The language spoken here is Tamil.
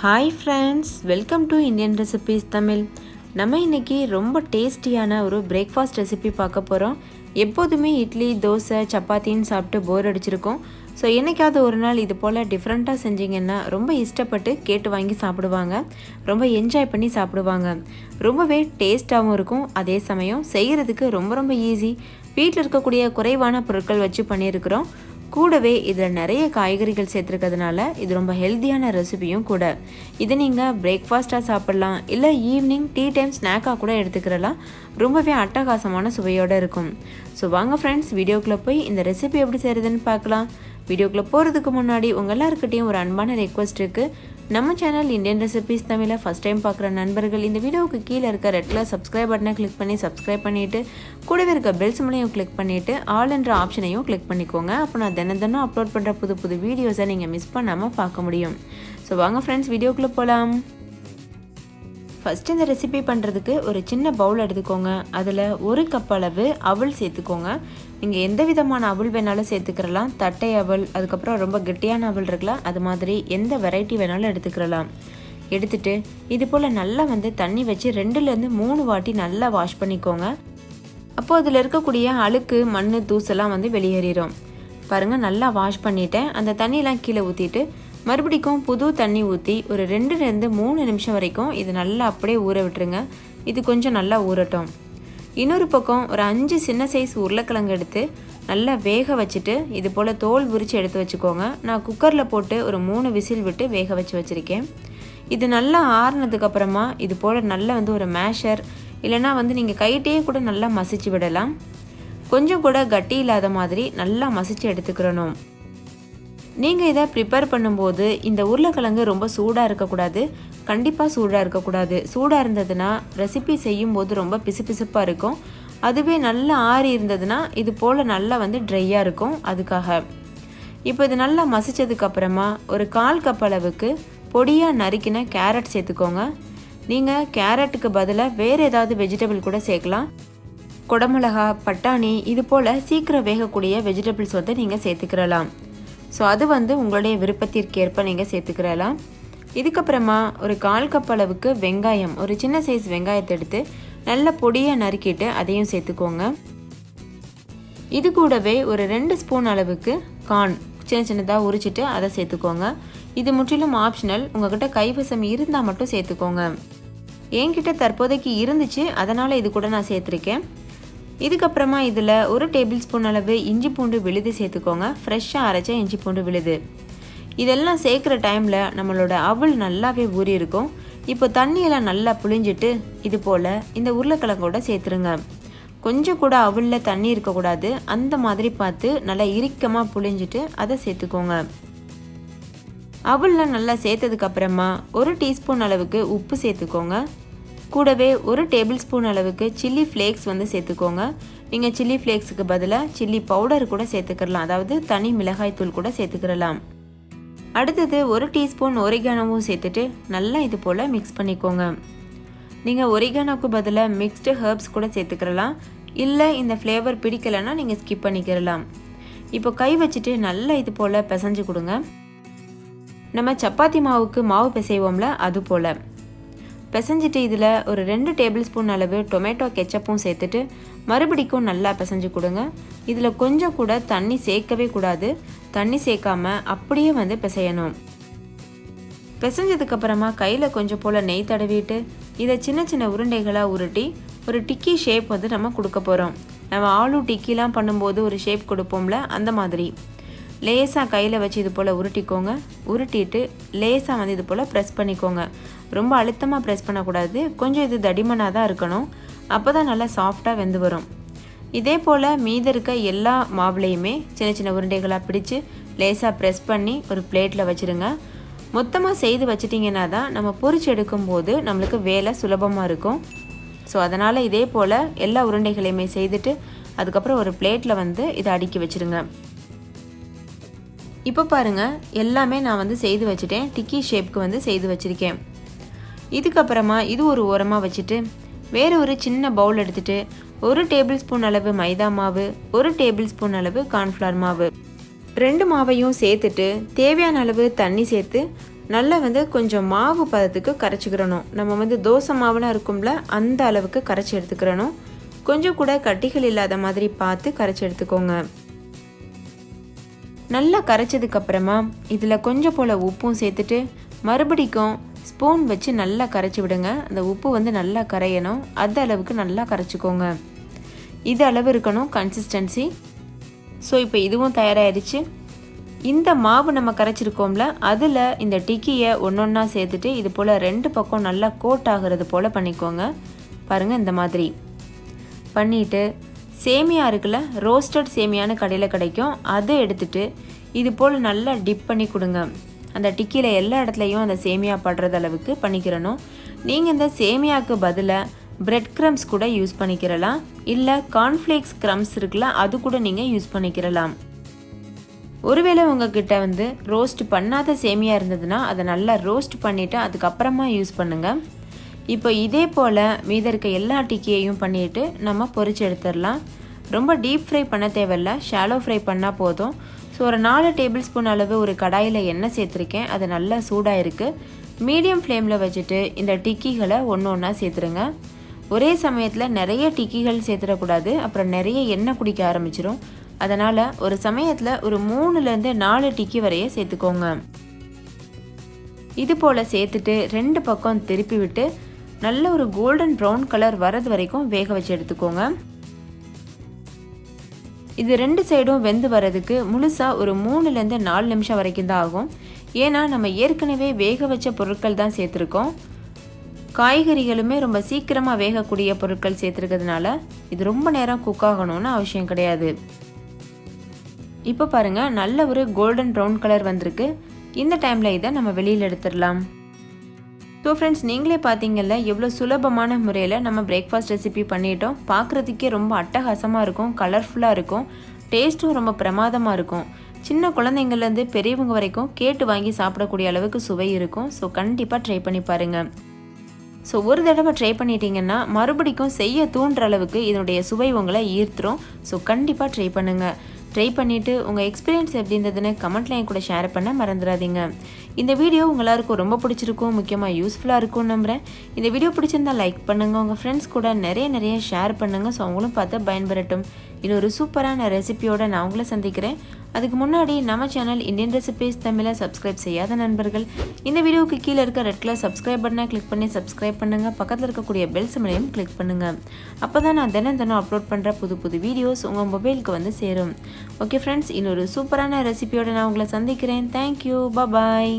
Hi friends, welcome to Indian recipes Tamil. நம்ம இன்றைக்கி ரொம்ப டேஸ்டியான ஒரு பிரேக்ஃபாஸ்ட் ரெசிபி பார்க்க போகிறோம். எப்போதுமே இட்லி, தோசை, சப்பாத்தின்னு சாப்பிட்டு போர் அடிச்சிருக்கோம். ஸோ என்றைக்காவது ஒரு நாள் இது போல் டிஃப்ரெண்ட்டாக செஞ்சிங்கன்னா ரொம்ப இஷ்டப்பட்டு கேட்டு வாங்கி சாப்பிடுவாங்க, ரொம்ப என்ஜாய் பண்ணி சாப்பிடுவாங்க. ரொம்பவே டேஸ்ட்டாகவும் இருக்கும். அதே சமயம் செய்கிறதுக்கு ரொம்ப ரொம்ப ஈஸி. வீட்டில் இருக்கக்கூடிய குறைவான பொருட்கள் வச்சு பண்ணியிருக்கிறோம். கூடவே இதில் நிறைய காய்கறிகள் சேர்த்துருக்கிறதுனால இது ரொம்ப ஹெல்த்தியான ரெசிபியும் கூட. இது நீங்கள் பிரேக்ஃபாஸ்ட்டாக சாப்பிட்லாம், இல்லை ஈவினிங் டீ டைம் ஸ்நாக்காக கூட எடுத்துக்கிறலாம். ரொம்பவே அட்டகாசமான சுவையோடு இருக்கும். ஸோ வாங்க ஃப்ரெண்ட்ஸ், வீடியோக்குள்ளே போய் இந்த ரெசிபி எப்படி செய்கிறதுன்னு பார்க்கலாம். வீடியோக்குள்ளே போகிறதுக்கு முன்னாடி உங்கள் எல்லாருக்கிட்டையும் ஒரு அன்பான ரெக்வஸ்ட் இருக்குது. நம்ம சேனல் இந்தியன் ரெசிபீஸ் தமிழை ஃபஸ்ட் டைம் பார்க்குற நண்பர்கள் இந்த வீடியோவுக்கு கீழே இருக்க ரெட் கலர் சப்ஸ்கிரைப் பட்டனை கிளிக் பண்ணி சப்ஸ்கிரைப் பண்ணிவிட்டு கூடவே இருக்க பெல் சிம்பலையும் கிளிக் பண்ணிவிட்டு ஆல் என்ற ஆப்ஷனையும் கிளிக் பண்ணிக்கோங்க. அப்போ நான் தினம் அப்லோட் பண்ணுற புது வீடியோஸை நீங்கள் மிஸ் பண்ணாமல் பார்க்க முடியும். ஸோ வாங்க ஃப்ரெண்ட்ஸ், வீடியோக்குள்ளே போகலாம். ஃபஸ்ட்டு இந்த ரெசிபி பண்ணுறதுக்கு ஒரு சின்ன பவுல் எடுத்துக்கோங்க. அதில் 1 கப் அளவு அவல் சேர்த்துக்கோங்க. நீங்கள் எந்த விதமான அவல் வேணாலும் சேர்த்துக்கிறலாம். தட்டை அவல், அதுக்கப்புறம் ரொம்ப கெட்டியான அவல் இருக்கலாம், அது மாதிரி எந்த வெரைட்டி வேணாலும் எடுத்துக்கிறலாம். எடுத்துகிட்டு இது போல் நல்லா தண்ணி வச்சு 2லேருந்து 3 வாட்டி நல்லா வாஷ் பண்ணிக்கோங்க. அப்போது அதில் இருக்கக்கூடிய அழுக்கு, மண், தூசெல்லாம் வெளியேறிடும். பாருங்கள், நல்லா வாஷ் பண்ணிவிட்டேன். அந்த தண்ணியெலாம் கீழே ஊற்றிட்டு மறுபடிக்கும் புது தண்ணி ஊற்றி ஒரு 2லேருந்து 3 நிமிஷம் வரைக்கும் இது நல்லா அப்படியே ஊற விட்டுருங்க. இது கொஞ்சம் நல்லா ஊறட்டும். இன்னொரு பக்கம் ஒரு 5 சின்ன சைஸ் உருளைக்கிழங்கு எடுத்து நல்லா வேக வச்சுட்டு இது போல் தோல் உரித்து எடுத்து வச்சுக்கோங்க. நான் குக்கரில் போட்டு ஒரு 3 விசில் விட்டு வேக வச்சு வச்சுருக்கேன். இது நல்லா ஆறுனதுக்கப்புறமா இது போல் நல்லா ஒரு மேஷர் இல்லைனா நீங்கள் கைட்டே கூட நல்லா மசிச்சு விடலாம். கொஞ்சம் கூட கட்டி இல்லாத மாதிரி நல்லா மசிச்சு எடுத்துக்கிறணும். நீங்கள் இதை ப்ரிப்பேர் பண்ணும்போது இந்த உருளைக்கிழங்கு ரொம்ப சூடாக இருக்கக்கூடாது, கண்டிப்பாக சூடாக இருக்கக்கூடாது. சூடாக இருந்ததுன்னா ரெசிபி செய்யும்போது ரொம்ப பிசுப்பாக இருக்கும். அதுவே நல்லா ஆறி இருந்ததுன்னா இது போல் நல்லா ட்ரையாக இருக்கும். அதுக்காக இப்போ இது நல்லா மசித்ததுக்கப்புறமா ஒரு 1/4 கப் அளவுக்கு பொடியாக நறுக்கின கேரட் சேர்த்துக்கோங்க. நீங்கள் கேரட்டுக்கு பதிலாக வேறு ஏதாவது வெஜிடபிள் கூட சேர்க்கலாம். குடமிளகா, பட்டாணி, இது போல் சீக்கிரம் வேகக்கூடிய வெஜிடபிள்ஸ் நீங்கள் சேர்த்துக்கிறலாம். ஸோ அது உங்களுடைய விருப்பத்திற்கேற்ப நீங்கள் சேர்த்துக்கிறலாம். இதுக்கப்புறமா ஒரு 1/4 கப் அளவுக்கு வெங்காயம், ஒரு சின்ன சைஸ் வெங்காயத்தை எடுத்து நல்ல பொடியாக நறுக்கிட்டு அதையும் சேர்த்துக்கோங்க. இது கூடவே ஒரு 2 ஸ்பூன் அளவுக்கு கார்ன் சின்னதாக உரிச்சிட்டு அதை சேர்த்துக்கோங்க. இது முற்றிலும் ஆப்ஷனல், உங்கள்கிட்ட கைவசம் இருந்தால் மட்டும் சேர்த்துக்கோங்க. என்கிட்ட தற்போதைக்கு இருந்துச்சு, அதனால் இது கூட நான் சேர்த்துருக்கேன். இதுக்கப்புறமா இதில் 1 டேபிள் ஸ்பூன் அளவு இஞ்சி பூண்டு விழுது சேர்த்துக்கோங்க. ஃப்ரெஷ்ஷாக அரைச்ச இஞ்சி பூண்டு விழுது. இதெல்லாம் சேர்க்குற டைமில் நம்மளோட அவல் நல்லாவே ஊறி இருக்கும். இப்போ தண்ணியெல்லாம் நல்லா புழிஞ்சிட்டு இது போல் இந்த உருளைக்கிழங்கோட சேர்த்துருங்க. கொஞ்சம் கூட அவலில் தண்ணி இருக்கக்கூடாது, அந்த மாதிரி பார்த்து நல்லா இறுக்கமாக புழிஞ்சிட்டு அதை சேர்த்துக்கோங்க. அவலில் நல்லா சேர்த்ததுக்கப்புறமா 1 டீஸ்பூன் அளவுக்கு உப்பு சேர்த்துக்கோங்க. கூடவே 1 டேபிள் ஸ்பூன் அளவுக்கு சில்லி ஃப்ளேக்ஸ் சேர்த்துக்கோங்க. நீங்கள் சில்லி ஃப்ளேக்ஸுக்கு பதிலாக சில்லி பவுடர் கூட சேர்த்துக்கலாம், அதாவது தனி மிளகாய் தூள் கூட சேர்த்துக்கிறலாம். அடுத்தது 1 டீஸ்பூன் ஒரிகானோவும் சேர்த்துட்டு நல்லா இது போல் மிக்ஸ் பண்ணிக்கோங்க. நீங்கள் ஒரிகானோக்கு பதிலாக மிக்ஸ்டு ஹெர்ப்ஸ் கூட சேர்த்துக்கிறலாம், இல்லை இந்த ஃப்ளேவர் பிடிக்கலைன்னா நீங்கள் ஸ்கிப் பண்ணிக்கிறலாம். இப்போ கை வச்சுட்டு நல்லா இது போல் பிசைஞ்சு கொடுங்க. நம்ம சப்பாத்தி மாவுக்கு மாவு பிசைவோம்ல, அது போல் பிசைஞ்சிட்டு இதில் ஒரு 2 டேபிள் ஸ்பூன் அளவு டொமேட்டோ கெச்சப்பும் சேர்த்துட்டு மறுபடிக்கும் நல்லா பிசைஞ்சு கொடுங்க. இதில் கொஞ்சம் கூட தண்ணி சேர்க்கவே கூடாது, தண்ணி சேர்க்காமல் அப்படியே பிசையணும். பிசைஞ்சதுக்கப்புறமா கையில் கொஞ்சம் போல் நெய் தடவிட்டு இதை சின்ன சின்ன உருண்டைகளாக உருட்டி ஒரு டிக்கி ஷேப் நம்ம கொடுக்க போகிறோம். நம்ம ஆலு டிக்கிலாம் பண்ணும்போது ஒரு ஷேப் கொடுப்போம்ல, அந்த மாதிரி லேசாக கையில் வச்சு இது போல் உருட்டிக்கோங்க. உருட்டிட்டு லேசாக இது போல் ப்ரெஸ் பண்ணிக்கோங்க. ரொம்ப அழுத்தமாக ப்ரெஸ் பண்ணக்கூடாது, கொஞ்சம் இது தடிமனாக தான் இருக்கணும். அப்போ தான் நல்லா சாஃப்டாக வெந்து வரும். இதே போல் மீதி இருக்க எல்லா மாவுலையுமே சின்ன சின்ன உருண்டைகளாக பிடிச்சி லேசாக ப்ரெஸ் பண்ணி ஒரு பிளேட்டில் வச்சுருங்க. மொத்தமாக செய்து வச்சிட்டிங்கன்னா தான் நம்ம பொரிச்சு எடுக்கும்போது நம்மளுக்கு வேலை சுலபமாக இருக்கும். ஸோ அதனால் இதே போல் எல்லா உருண்டைகளையுமே செய்துட்டு அதுக்கப்புறம் ஒரு பிளேட்டில் இதை அடுக்கி வச்சுருங்க. இப்போ பாருங்கள், எல்லாமே நான் செய்து வச்சுட்டேன். டிக்கி ஷேப்புக்கு செய்து வச்சுருக்கேன். இதுக்கப்புறமா இது ஒரு ஓரமாக வச்சுட்டு வேறு ஒரு சின்ன பவுல் எடுத்துகிட்டு 1 டேபிள் ஸ்பூன் அளவு மைதா மாவு, 1 டேபிள் ஸ்பூன் அளவு கார்ன்ஃப்ளவர் மாவு, 2 மாவையும் சேர்த்துட்டு தேவையான அளவு தண்ணி சேர்த்து நல்லா கொஞ்சம் மாவு பதத்துக்கு கரைச்சிக்கிறணும். நம்ம தோசை மாவுலாம் இருக்கும்ல அந்த அளவுக்கு கரைச்சி எடுத்துக்கிறணும். கொஞ்சம் கூட கட்டிகள் இல்லாத மாதிரி பார்த்து கரைச்சி எடுத்துக்கோங்க. நல்லா கரைச்சதுக்கப்புறமா இதில் கொஞ்சம் போல் உப்பும் சேர்த்துட்டு மறுபடிக்கும் ஸ்பூன் வச்சு நல்லா கரைச்சி விடுங்க. அந்த உப்பு நல்லா கரையணும். அந்த அளவுக்கு நல்லா கரைச்சிக்கோங்க. இது அளவு இருக்கணும் கன்சிஸ்டன்சி. ஸோ இப்போ இதுவும் தயாராகிடுச்சு. இந்த மாவு நம்ம கரைச்சிருக்கோம்ல அதில் இந்த டிக்கியை ஒன்றா சேர்த்துட்டு இது போல் 2 பக்கம் நல்லா கோட் ஆகிறது போல் பண்ணிக்கோங்க. பாருங்கள், இந்த மாதிரி பண்ணிவிட்டு சேமியா இருக்குல்ல, ரோஸ்டட் சேமியான்னு கடையில் கிடைக்கும், அதை எடுத்துகிட்டு இது போல் நல்லா டிப் பண்ணி கொடுங்க. அந்த டிக்கியில் எல்லா இடத்துலையும் அந்த சேமியா படுறது அளவுக்கு பண்ணிக்கிறணும். நீங்கள் இந்த சேமியாவுக்கு பதிலாக பிரெட் க்ரம்ஸ் கூட யூஸ் பண்ணிக்கிறலாம். இல்லை கார்ன்ஃப்ளேக்ஸ் க்ரம்ஸ் இருக்குல்ல, அது கூட நீங்கள் யூஸ் பண்ணிக்கிறலாம். ஒருவேளை உங்ககிட்ட ரோஸ்ட் பண்ணாத சேமியா இருந்ததுன்னா அதை நல்லா ரோஸ்ட் பண்ணிவிட்டு அதுக்கப்புறமா யூஸ் பண்ணுங்கள். இப்போ இதே போல் மீத இருக்க எல்லா டிக்கியையும் பண்ணிவிட்டு நம்ம பொரிச்சு எடுத்துடலாம். ரொம்ப டீப் ஃப்ரை பண்ண தேவையில்ல, ஷாலோ ஃப்ரை பண்ணால் போதும். ஸோ ஒரு 4 டேபிள் ஸ்பூன் அளவு ஒரு கடாயில் எண்ணெய் சேர்த்துருக்கேன். அது நல்லா சூடாக இருக்குது. மீடியம் ஃப்ளேமில் வச்சுட்டு இந்த டிக்கிகளை ஒன்று ஒன்றா சேர்த்துருங்க. ஒரே சமயத்தில் நிறைய டிக்கிகள் சேர்த்துடக்கூடாது, அப்புறம் நிறைய எண்ணெய் குடிக்க ஆரம்பிச்சிடும். அதனால் ஒரு சமயத்தில் ஒரு 3லேருந்து 4 டிக்கி வரைய சேர்த்துக்கோங்க. இது போல் சேர்த்துட்டு 2 பக்கம் திருப்பி விட்டு நல்ல ஒரு கோல்டன் ப்ரௌன் கலர் வரது வரைக்கும் வேக வச்சு எடுத்துக்கோங்க. இது 2 சைடும் வெந்து வரதுக்கு முழுசாக ஒரு 3லேருந்து 4 நிமிஷம் வரைக்கும் தான் ஆகும். ஏன்னா நம்ம ஏற்கனவே வேக வச்ச பொருட்கள் தான் சேர்த்துருக்கோம். காய்கறிகளுமே ரொம்ப சீக்கிரமாக வேகக்கூடிய பொருட்கள் சேர்த்துருக்கிறதுனால இது ரொம்ப நேரம் குக் ஆகணும்னு அவசியம் கிடையாது. இப்போ பாருங்கள், நல்ல ஒரு கோல்டன் ப்ரௌன் கலர் வந்திருக்கு. இந்த டைமில் இதை நம்ம வெளியில் எடுத்துடலாம். ஸோ ஃப்ரெண்ட்ஸ், நீங்களே பார்த்தீங்கல்ல எவ்வளோ சுலபமான முறையில் நம்ம பிரேக்ஃபாஸ்ட் ரெசிபி பண்ணிட்டோம். பார்க்குறதுக்கே ரொம்ப அட்டகாசமாக இருக்கும், கலர்ஃபுல்லாக இருக்கும், டேஸ்ட்டும் ரொம்ப பிரமாதமாக இருக்கும். சின்ன குழந்தைங்கள்லேருந்து பெரியவங்க வரைக்கும் கேட்டு வாங்கி சாப்பிடக்கூடிய அளவுக்கு சுவை இருக்கும். ஸோ கண்டிப்பாக ட்ரை பண்ணி பாருங்கள். ஸோ ஒரு தடவை ட்ரை பண்ணிட்டீங்கன்னா மறுபடிக்கும் செய்ய தூண்டுற அளவுக்கு இதனுடைய சுவை உங்களை ஈர்த்துரும். ஸோ கண்டிப்பாக ட்ரை பண்ணுங்கள். ட்ரை பண்ணிவிட்டு உங்கள் எக்ஸ்பீரியன்ஸ் எப்படி இருந்ததுன்னு கமெண்ட்டில் என் கூட ஷேர் பண்ண மறந்துடாதீங்க. இந்த வீடியோ உங்கள் எல்லாருக்கும் ரொம்ப பிடிச்சிருக்கும், முக்கியமாக யூஸ்ஃபுல்லாக இருக்கும்னு நம்புகிறேன். இந்த வீடியோ பிடிச்சிருந்தால் லைக் பண்ணுங்கள், உங்கள் ஃப்ரெண்ட்ஸ் கூட நிறைய ஷேர் பண்ணுங்கள். ஸோ அவங்களும் பார்த்து பயன்பெறட்டும். இன்னொரு சூப்பரான ரெசிபியோடு நான் உங்களை சந்திக்கிறேன். அதுக்கு முன்னாடி நம்ம சேனல் இந்தியன் ரெசிபீஸ் தமிழை சப்ஸ்கிரைப் செய்யாத நண்பர்கள் இந்த வீடியோவுக்கு கீழே இருக்க ரெட் கலர் சப்ஸ்கிரைப் பட்டனை கிளிக் பண்ணி சப்ஸ்கிரைப் பண்ணுங்கள். பக்கத்தில் இருக்கக்கூடிய பெல் சிம்பலையும் கிளிக் பண்ணுங்கள். அப்போ தான் நான் தினம் அப்லோட் பண்ணுற புது வீடியோஸ் உங்கள் மொபைலுக்கு சேரும். ஓகே ஃப்ரெண்ட்ஸ், இன்னொரு சூப்பரான ரெசிபியோடு நான் உங்களை சந்திக்கிறேன். தேங்க்யூ, பாய்.